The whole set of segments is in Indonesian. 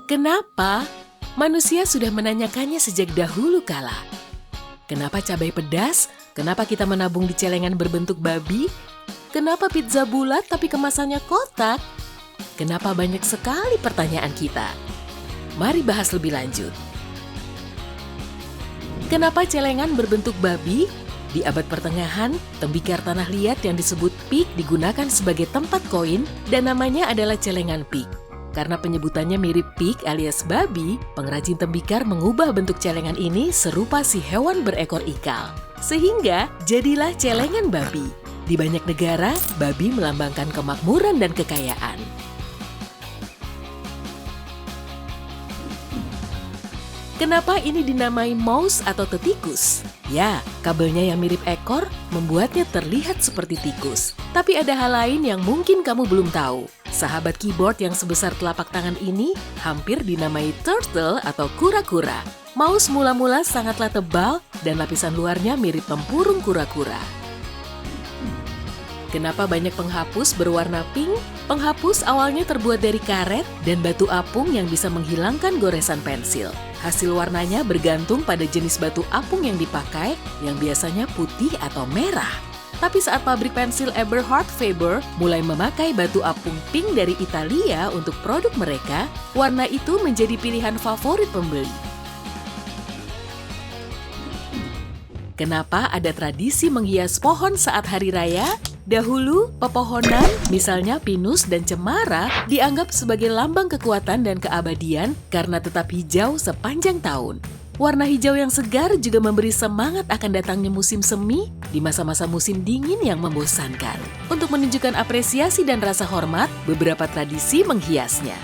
Kenapa? Manusia sudah menanyakannya sejak dahulu kala. Kenapa cabai pedas? Kenapa kita menabung di celengan berbentuk babi? Kenapa pizza bulat tapi kemasannya kotak? Kenapa banyak sekali pertanyaan kita? Mari bahas lebih lanjut. Kenapa celengan berbentuk babi? Di abad pertengahan, tembikar tanah liat yang disebut pik digunakan sebagai tempat koin dan namanya adalah celengan pik. Karena penyebutannya mirip pik alias babi, pengrajin tembikar mengubah bentuk celengan ini serupa si hewan berekor ikal. Sehingga jadilah celengan babi. Di banyak negara, babi melambangkan kemakmuran dan kekayaan. Kenapa ini dinamai mouse atau tetikus? Ya, kabelnya yang mirip ekor membuatnya terlihat seperti tikus. Tapi ada hal lain yang mungkin kamu belum tahu. Sahabat keyboard yang sebesar telapak tangan ini hampir dinamai turtle atau kura-kura. Mouse mula-mula sangatlah tebal dan lapisan luarnya mirip tempurung kura-kura. Kenapa banyak penghapus berwarna pink? Penghapus awalnya terbuat dari karet dan batu apung yang bisa menghilangkan goresan pensil. Hasil warnanya bergantung pada jenis batu apung yang dipakai, yang biasanya putih atau merah. Tapi saat pabrik pensil Eberhard Faber mulai memakai batu apung pink dari Italia untuk produk mereka, warna itu menjadi pilihan favorit pembeli. Kenapa ada tradisi menghias pohon saat hari raya? Dahulu, pepohonan, misalnya pinus dan cemara, dianggap sebagai lambang kekuatan dan keabadian karena tetap hijau sepanjang tahun. Warna hijau yang segar juga memberi semangat akan datangnya musim semi di masa-masa musim dingin yang membosankan. Untuk menunjukkan apresiasi dan rasa hormat, beberapa tradisi menghiasnya.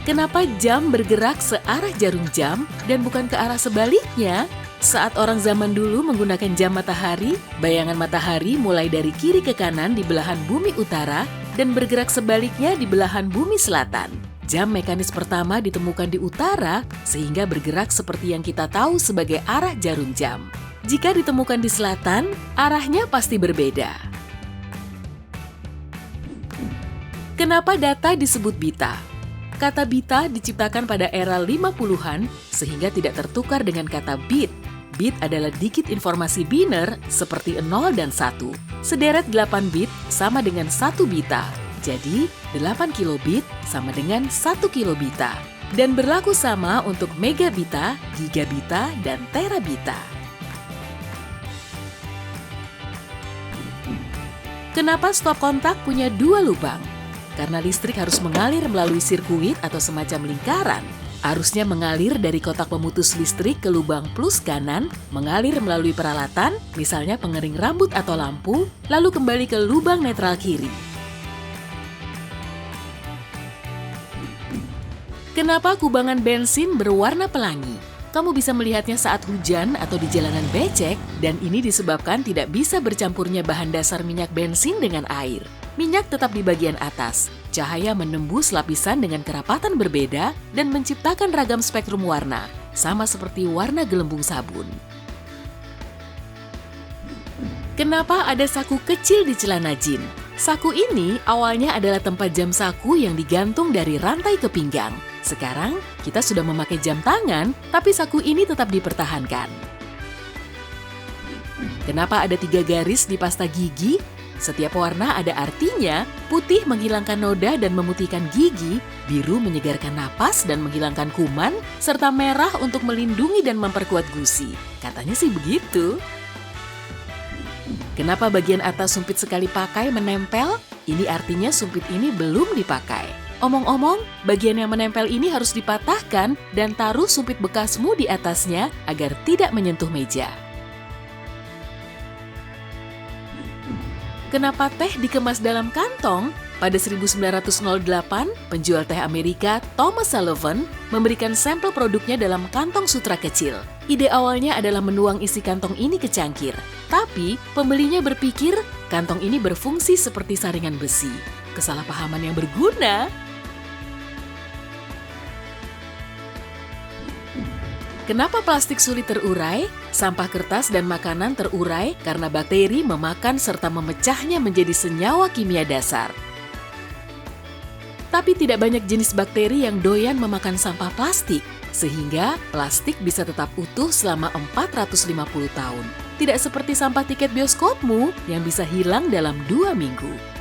Kenapa jam bergerak searah jarum jam dan bukan ke arah sebaliknya? Saat orang zaman dulu menggunakan jam matahari, bayangan matahari mulai dari kiri ke kanan di belahan bumi utara dan bergerak sebaliknya di belahan bumi selatan. Jam mekanis pertama ditemukan di utara sehingga bergerak seperti yang kita tahu sebagai arah jarum jam. Jika ditemukan di selatan, arahnya pasti berbeda. Kenapa data disebut bita? Kata bita diciptakan pada era 50-an sehingga tidak tertukar dengan kata bit. Bit adalah digit informasi biner seperti 0 dan 1. Sederet 8 bit sama dengan 1 bita. Jadi, 8 kilobit sama dengan 1 kilobita. Dan berlaku sama untuk megabita, gigabita, dan terabita. Kenapa stop kontak punya 2 lubang? Karena listrik harus mengalir melalui sirkuit atau semacam lingkaran. Arusnya mengalir dari kotak pemutus listrik ke lubang plus kanan, mengalir melalui peralatan, misalnya pengering rambut atau lampu, lalu kembali ke lubang netral kiri. Kenapa kubangan bensin berwarna pelangi? Kamu bisa melihatnya saat hujan atau di jalanan becek, dan ini disebabkan tidak bisa bercampurnya bahan dasar minyak bensin dengan air. Minyak tetap di bagian atas, cahaya menembus lapisan dengan kerapatan berbeda dan menciptakan ragam spektrum warna, sama seperti warna gelembung sabun. Kenapa ada saku kecil di celana jin? Saku ini awalnya adalah tempat jam saku yang digantung dari rantai ke pinggang. Sekarang, kita sudah memakai jam tangan, tapi saku ini tetap dipertahankan. Kenapa ada 3 garis di pasta gigi? Setiap warna ada artinya, putih menghilangkan noda dan memutihkan gigi, biru menyegarkan napas dan menghilangkan kuman, serta merah untuk melindungi dan memperkuat gusi. Katanya sih begitu. Kenapa bagian atas sumpit sekali pakai menempel? Ini artinya sumpit ini belum dipakai. Omong-omong, bagian yang menempel ini harus dipatahkan dan taruh sumpit bekasmu di atasnya agar tidak menyentuh meja. Kenapa teh dikemas dalam kantong? Pada 1908, penjual teh Amerika Thomas Sullivan memberikan sampel produknya dalam kantong sutra kecil. Ide awalnya adalah menuang isi kantong ini ke cangkir. Tapi, pembelinya berpikir kantong ini berfungsi seperti saringan besi. Kesalahpahaman yang berguna. Kenapa plastik sulit terurai? Sampah kertas dan makanan terurai karena bakteri memakan serta memecahnya menjadi senyawa kimia dasar. Tapi tidak banyak jenis bakteri yang doyan memakan sampah plastik, sehingga plastik bisa tetap utuh selama 450 tahun. Tidak seperti sampah tiket bioskopmu yang bisa hilang dalam 2 minggu.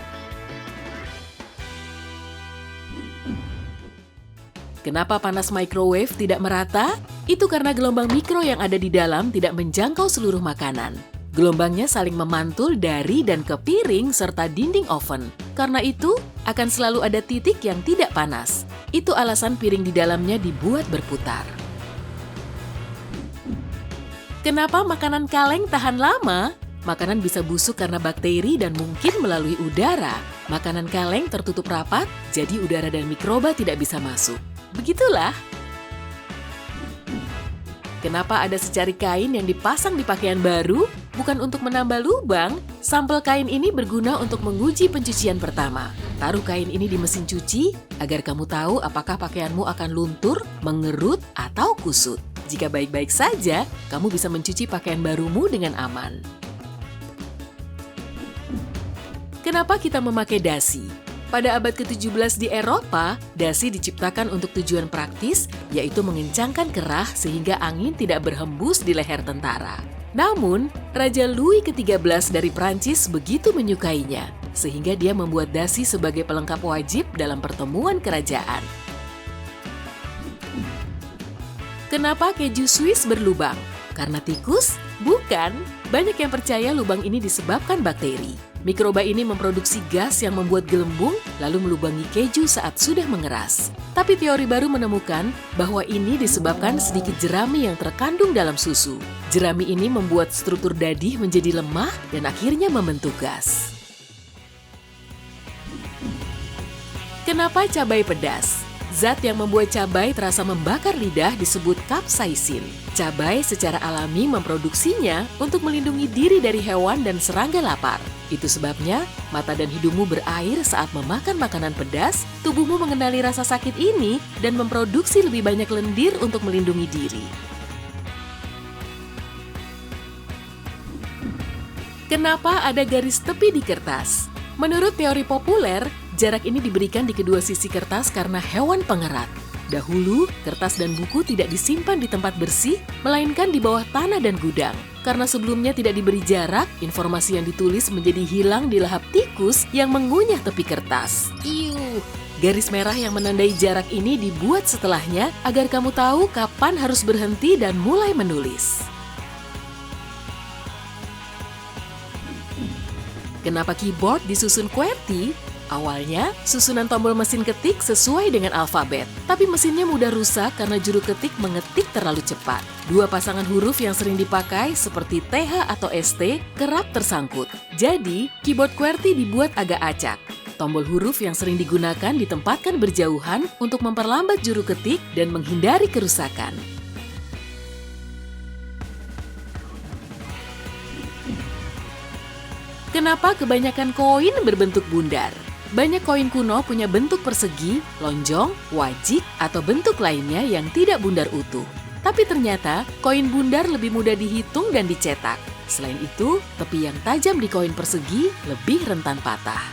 Kenapa panas microwave tidak merata? Itu karena gelombang mikro yang ada di dalam tidak menjangkau seluruh makanan. Gelombangnya saling memantul dari dan ke piring serta dinding oven. Karena itu, akan selalu ada titik yang tidak panas. Itu alasan piring di dalamnya dibuat berputar. Kenapa makanan kaleng tahan lama? Makanan bisa busuk karena bakteri dan mungkin melalui udara. Makanan kaleng tertutup rapat, jadi udara dan mikroba tidak bisa masuk. Begitulah. Kenapa ada secari kain yang dipasang di pakaian baru? Bukan untuk menambah lubang, sampel kain ini berguna untuk menguji pencucian pertama. Taruh kain ini di mesin cuci agar kamu tahu apakah pakaianmu akan luntur, mengerut, atau kusut. Jika baik-baik saja, kamu bisa mencuci pakaian barumu dengan aman. Kenapa kita memakai dasi? Pada abad ke-17 di Eropa, dasi diciptakan untuk tujuan praktis, yaitu mengencangkan kerah sehingga angin tidak berhembus di leher tentara. Namun, Raja Louis ke-13 dari Prancis begitu menyukainya, sehingga dia membuat dasi sebagai pelengkap wajib dalam pertemuan kerajaan. Kenapa keju Swiss berlubang? Karena tikus? Bukan. Banyak yang percaya lubang ini disebabkan bakteri. Mikroba ini memproduksi gas yang membuat gelembung, lalu melubangi keju saat sudah mengeras. Tapi teori baru menemukan bahwa ini disebabkan sedikit jerami yang terkandung dalam susu. Jerami ini membuat struktur dadih menjadi lemah dan akhirnya membentuk gas. Kenapa cabai pedas? Zat yang membuat cabai terasa membakar lidah disebut capsaicin. Cabai secara alami memproduksinya untuk melindungi diri dari hewan dan serangga lapar. Itu sebabnya mata dan hidungmu berair saat memakan makanan pedas, tubuhmu mengenali rasa sakit ini dan memproduksi lebih banyak lendir untuk melindungi diri. Kenapa ada garis tepi di kertas? Menurut teori populer, jarak ini diberikan di kedua sisi kertas karena hewan pengerat. Dahulu, kertas dan buku tidak disimpan di tempat bersih, melainkan di bawah tanah dan gudang. Karena sebelumnya tidak diberi jarak, informasi yang ditulis menjadi hilang di lahap tikus yang mengunyah tepi kertas. Iuh! Garis merah yang menandai jarak ini dibuat setelahnya agar kamu tahu kapan harus berhenti dan mulai menulis. Kenapa keyboard disusun QWERTY? Awalnya, susunan tombol mesin ketik sesuai dengan alfabet. Tapi mesinnya mudah rusak karena juru ketik mengetik terlalu cepat. Dua pasangan huruf yang sering dipakai seperti TH atau ST kerap tersangkut. Jadi, keyboard QWERTY dibuat agak acak. Tombol huruf yang sering digunakan ditempatkan berjauhan untuk memperlambat juru ketik dan menghindari kerusakan. Kenapa kebanyakan koin berbentuk bundar? Banyak koin kuno punya bentuk persegi, lonjong, wajik, atau bentuk lainnya yang tidak bundar utuh. Tapi ternyata, koin bundar lebih mudah dihitung dan dicetak. Selain itu, tepi yang tajam di koin persegi lebih rentan patah.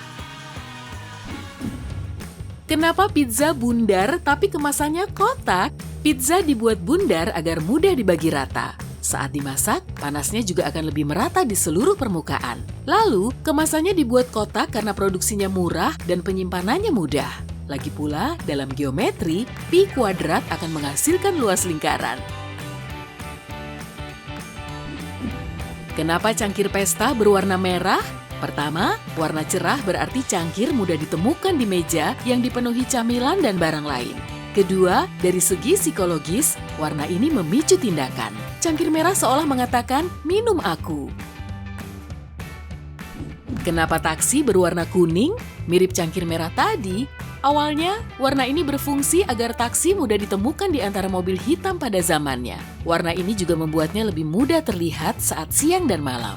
Kenapa pizza bundar tapi kemasannya kotak? Pizza dibuat bundar agar mudah dibagi rata. Saat dimasak, panasnya juga akan lebih merata di seluruh permukaan. Lalu, kemasannya dibuat kotak karena produksinya murah dan penyimpanannya mudah. Lagi pula, dalam geometri, pi kuadrat akan menghasilkan luas lingkaran. Kenapa cangkir pesta berwarna merah? Pertama, warna cerah berarti cangkir mudah ditemukan di meja yang dipenuhi camilan dan barang lain. Kedua, dari segi psikologis, warna ini memicu tindakan. Cangkir merah seolah mengatakan, minum aku. Kenapa taksi berwarna kuning? Mirip cangkir merah tadi. Awalnya, warna ini berfungsi agar taksi mudah ditemukan di antara mobil hitam pada zamannya. Warna ini juga membuatnya lebih mudah terlihat saat siang dan malam.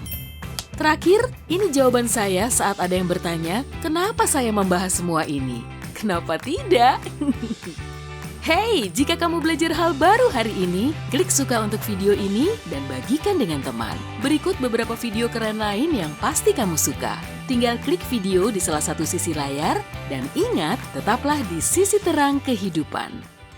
Terakhir, ini jawaban saya saat ada yang bertanya, kenapa saya membahas semua ini? Kenapa tidak? Hey, jika kamu belajar hal baru hari ini, klik suka untuk video ini dan bagikan dengan teman. Berikut beberapa video keren lain yang pasti kamu suka. Tinggal klik video di salah satu sisi layar dan ingat, tetaplah di sisi terang kehidupan.